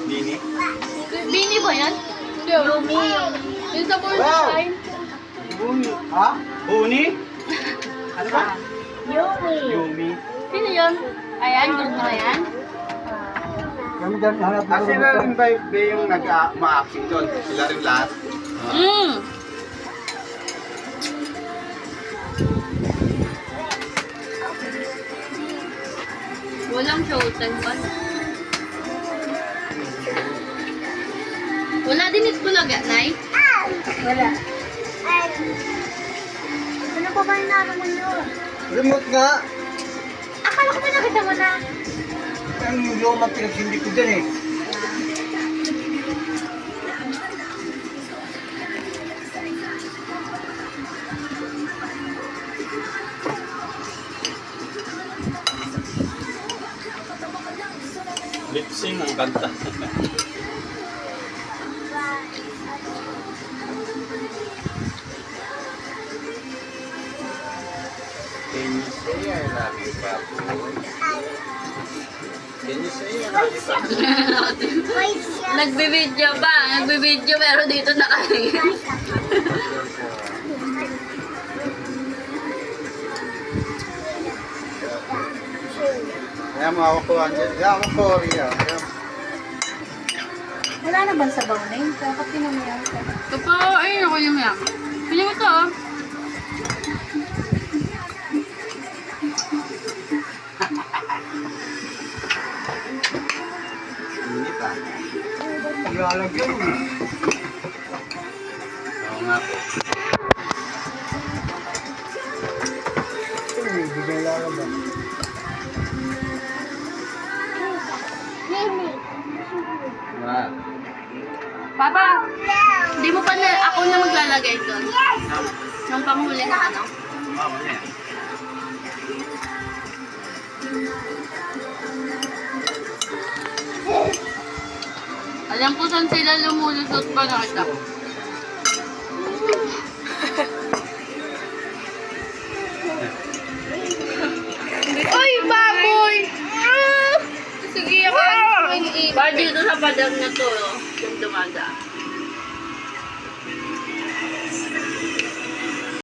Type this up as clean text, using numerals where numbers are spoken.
Bini? Bini ba yan? Hindi. Yumi. Yung sa borderline. Buni. Ha? Buni? Ano ba? Yumi. Yumi. Sino yun? Ayan, gusto mo yan? Kasi na rin ba yung nag-ma-acting doon? Sila rin lahat? Walang showtime pa. Wala din ito talaga, Nay? Wala. Ano pa ba yung naman mo yun? Remote nga. Akala ko ba nakita mo na? Ang luma pinagsindi ko dyan eh. Lip-sync ang kanta. Can you say I love you, Papoy? Can you say I love you, Papoy? Nagbibideo ba? Nagbibideo pero dito nakahiya. Kaya mo ako ko, Angel. Kaya mo ko, Ria. Wala na bang sabaw na yun? Dapat pinamayaw ka. Ito po, ayun ako yung yan. Pinya ko to, oh. Hindi pa. Naglalagyan mo. Oo nga po. Hindi ka lalagyan. Wow. Papa, di mo pa na, ako na maglalagay doon. Yung panghuli na ano. Wow, ano yan? Alam ko saan sila lumulusot pa nakita. Uy, baboy! Sige, ako. Ba dito sa padag na to, yung dumaga.